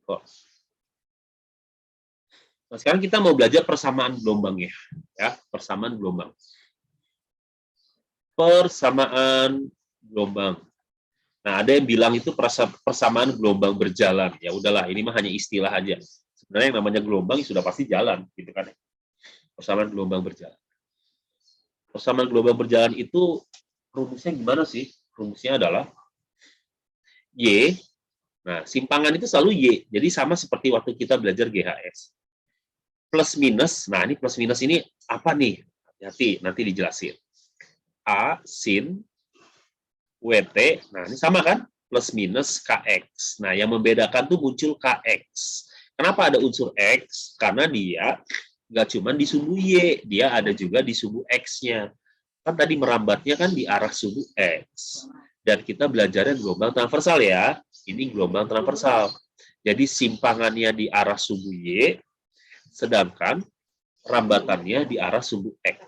kok. Nah, sekarang kita mau belajar persamaan gelombang ya, persamaan gelombang. Persamaan gelombang. Nah, ada yang bilang itu persamaan gelombang berjalan. Ya udahlah, ini mah hanya istilah aja. Sebenarnya yang namanya gelombang sudah pasti jalan, gitu kan? Persamaan gelombang berjalan. Persamaan gelombang berjalan itu rumusnya gimana sih? Rumusnya adalah Y. Nah, simpangan itu selalu Y. Jadi sama seperti waktu kita belajar GHS. Plus minus, nah ini plus minus ini apa nih? Hati-hati, nanti dijelasin. A sin WT, nah ini sama kan? Plus minus KX. Nah, yang membedakan tuh muncul KX. Kenapa ada unsur X? Karena dia nggak cuma di sumbu Y, dia ada juga di sumbu X-nya. Kan tadi merambatnya kan di arah sumbu X. Dan kita belajarnya gelombang transversal ya. Ini gelombang transversal. Jadi simpangannya di arah sumbu Y, sedangkan rambatannya di arah sumbu X.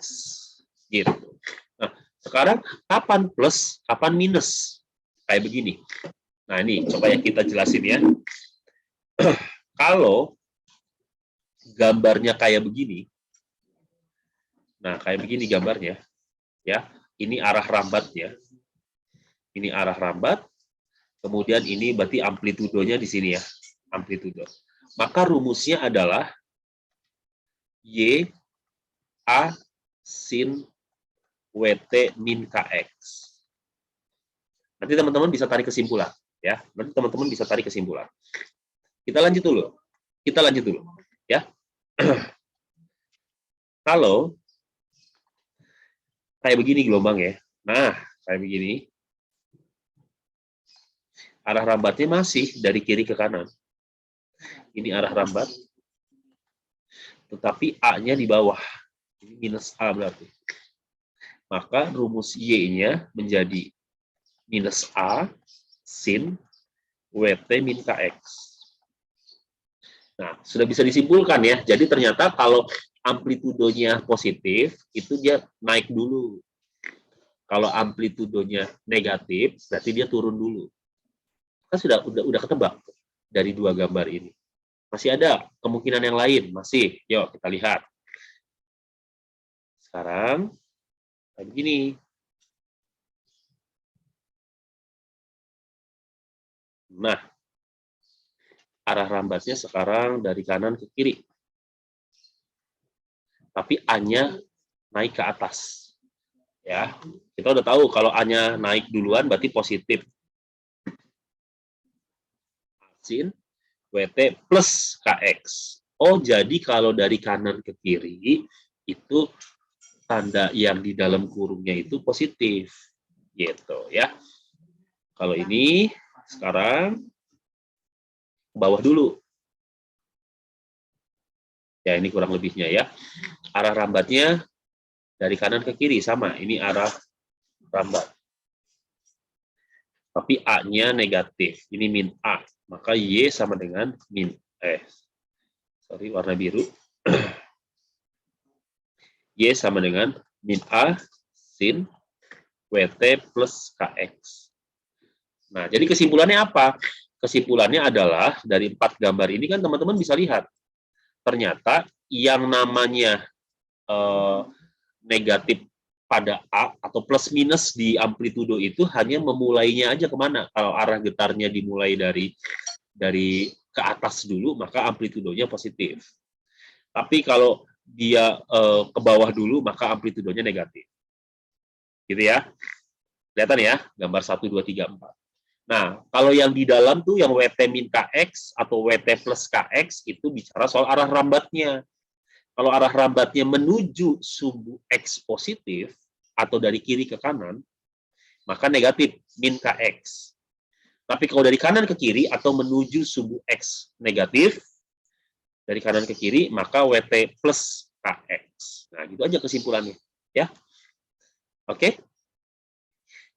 Gitu. Nah, sekarang kapan plus, kapan minus? Kayak begini. Nah, ini coba yang kita jelasin ya. Kalau gambarnya kayak begini, nah kayak begini gambarnya, ya. Ini arah rambatnya. Ini arah rambat. Kemudian ini berarti amplitudonya di sini ya, amplitudo. Maka rumusnya adalah Y A sin WT min KX. Nanti teman-teman bisa tarik kesimpulan, ya. Nanti teman-teman bisa tarik kesimpulan. Kita lanjut dulu. Ya. Kalau kayak begini gelombang ya. Nah, kayak begini. Arah rambatnya masih dari kiri ke kanan. Ini arah rambat. Tetapi A-nya di bawah. Ini minus A berarti. Maka rumus Y-nya menjadi minus A sin WT min KX. Nah, sudah bisa disimpulkan ya. Jadi ternyata kalau amplitudonya positif, itu dia naik dulu. Kalau amplitudonya negatif, berarti dia turun dulu. Kan udah ketebak dari dua gambar ini. Masih ada kemungkinan yang lain? Masih. Yuk, kita lihat. Sekarang, kayak begini. Nah, arah rambatnya sekarang dari kanan ke kiri. Tapi A-nya naik ke atas. Ya, kita udah tahu kalau A-nya naik duluan berarti positif. Sin WT plus KX. Oh, jadi kalau dari kanan ke kiri, itu tanda yang di dalam kurungnya itu positif. Gitu ya. Kalau ini, sekarang ke bawah dulu. Ya, ini kurang lebihnya ya. Arah rambatnya dari kanan ke kiri, sama. Ini arah rambat. Tapi A-nya negatif. Ini min A. Maka Y sama dengan min sorry, warna biru. Y sama dengan min A sin WT plus KX. Nah, jadi kesimpulannya apa? Kesimpulannya adalah dari 4 gambar ini kan teman-teman bisa lihat. Ternyata yang namanya negatif pada A atau plus minus di amplitudo itu hanya memulainya aja kemana. Kalau arah getarnya dimulai dari ke atas dulu, maka amplitudonya positif. Tapi kalau dia ke bawah dulu, maka amplitudonya negatif. Gitu ya. Kelihatan ya, gambar 1, 2, 3, 4. Nah, kalau yang di dalam tuh yang WT min KX atau WT plus KX itu bicara soal arah rambatnya. Kalau arah rambatnya menuju sumbu X positif atau dari kiri ke kanan, maka negatif min KX. Tapi kalau dari kanan ke kiri atau menuju sumbu X negatif, dari kanan ke kiri, maka WT plus KX. Nah, gitu aja kesimpulannya. Ya, oke?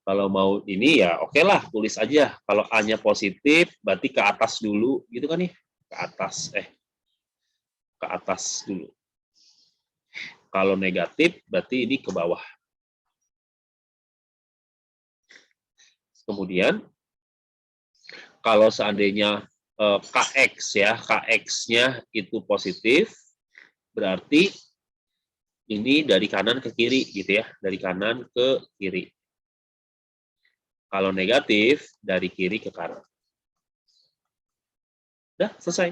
Kalau mau ini ya oke lah, tulis aja. Kalau A-nya positif, berarti ke atas dulu, gitu kan nih? Ke atas dulu. Kalau negatif, berarti ini ke bawah. Kemudian, kalau seandainya Kx ya, Kx-nya itu positif, berarti ini dari kanan ke kiri gitu ya, dari kanan ke kiri. Kalau negatif, dari kiri ke kanan. Udah, selesai.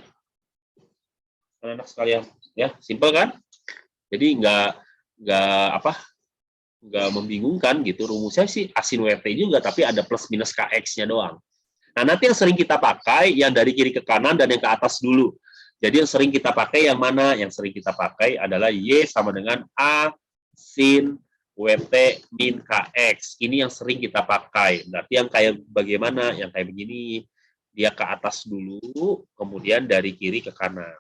Anak-anak sekalian, ya, simpel kan? Jadi nggak membingungkan gitu. Rumusnya sih asin WT juga, tapi ada plus minus KX-nya doang. Nah, nanti yang sering kita pakai yang dari kiri ke kanan dan yang ke atas dulu. Jadi yang sering kita pakai yang mana? Yang sering kita pakai adalah Y sama dengan A sin WT min KX. Ini yang sering kita pakai. Berarti yang kayak bagaimana? Yang kayak begini. Dia ke atas dulu, kemudian dari kiri ke kanan.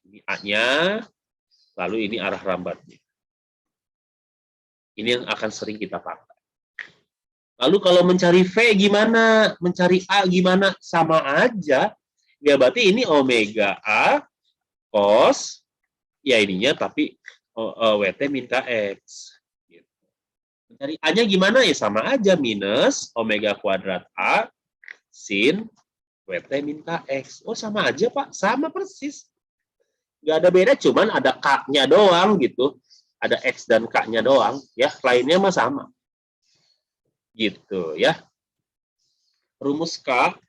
Ini A-nya, lalu ini arah rambatnya. Ini yang akan sering kita pakai. Lalu kalau mencari V gimana? Mencari A gimana? Sama aja. Ya berarti ini omega A cos, ya ininya tapi WT min KX. Gitu. Mencari A-nya gimana? Ya sama aja, minus omega kuadrat A sin WT min KX. Oh sama aja Pak, sama persis. Nggak ada beda, cuman ada K-nya doang gitu. Ada X dan K-nya doang. Ya, lainnya mah sama. Gitu ya. Rumus K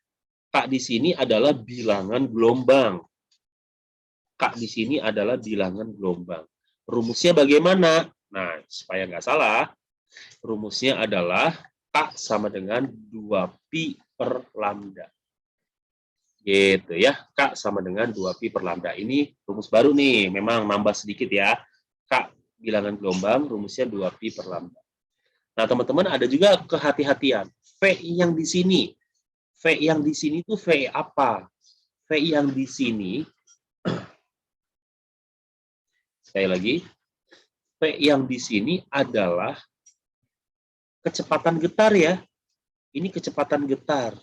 di sini adalah bilangan gelombang. K di sini adalah bilangan gelombang. Rumusnya bagaimana? Nah, supaya nggak salah, rumusnya adalah K sama dengan 2pi per lambda. Gitu ya, K sama dengan 2pi per lambda. Ini rumus baru nih, memang nambah sedikit ya. K bilangan gelombang, rumusnya 2pi per lambda. Nah, teman-teman ada juga kehati-hatian. V yang di sini. V yang di sini itu V apa? V yang di sini, sekali lagi, V yang di sini adalah kecepatan getar ya. Ini kecepatan getar.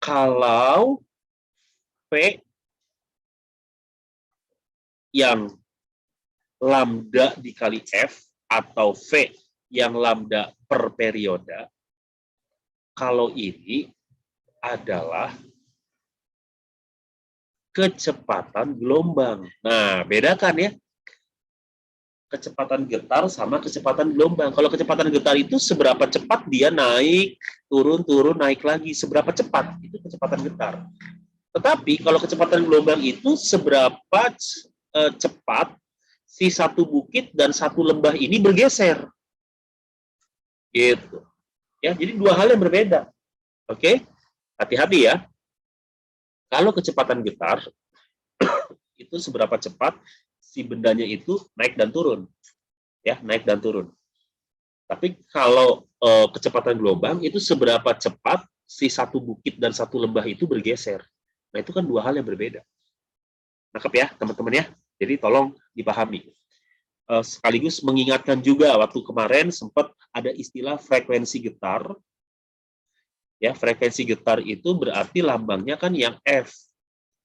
Kalau V yang lambda dikali F atau V yang lambda per periode, kalau ini adalah kecepatan gelombang. Nah, bedakan ya. Kecepatan getar sama kecepatan gelombang. Kalau kecepatan getar itu seberapa cepat dia naik, turun, naik lagi. Seberapa cepat, itu kecepatan getar. Tetapi kalau kecepatan gelombang itu seberapa cepat si satu bukit dan satu lembah ini bergeser. Gitu. Ya, jadi dua hal yang berbeda. Oke? Hati-hati ya. Kalau kecepatan getar itu seberapa cepat si bendanya itu naik dan turun. Ya, naik dan turun. Tapi kalau kecepatan gelombang itu seberapa cepat si satu bukit dan satu lembah itu bergeser. Nah, itu kan dua hal yang berbeda. Nangkep ya, teman-teman ya. Jadi tolong dipahami. Sekaligus mengingatkan juga waktu kemarin sempat ada istilah frekuensi getar. Ya, frekuensi getar itu berarti lambangnya kan yang F.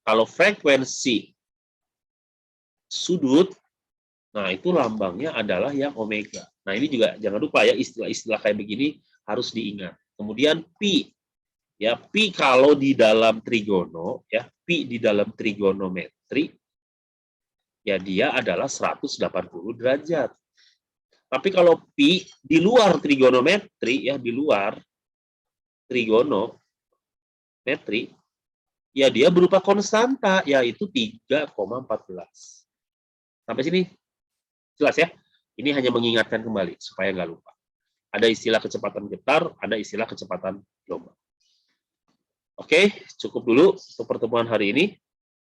Kalau frekuensi sudut, nah itu lambangnya adalah yang omega. Nah, ini juga jangan lupa ya, istilah-istilah kayak begini harus diingat. Kemudian pi. Ya, pi kalau di dalam trigono, ya, pi di dalam trigonometri, ya dia adalah 180 derajat. Tapi kalau pi di luar trigonometri, ya di luar trigonometri, ya dia berupa konstanta, yaitu 3,14. Sampai sini jelas ya? Ini hanya mengingatkan kembali, supaya nggak lupa. Ada istilah kecepatan getar, ada istilah kecepatan gelombang. Oke, cukup dulu untuk pertemuan hari ini.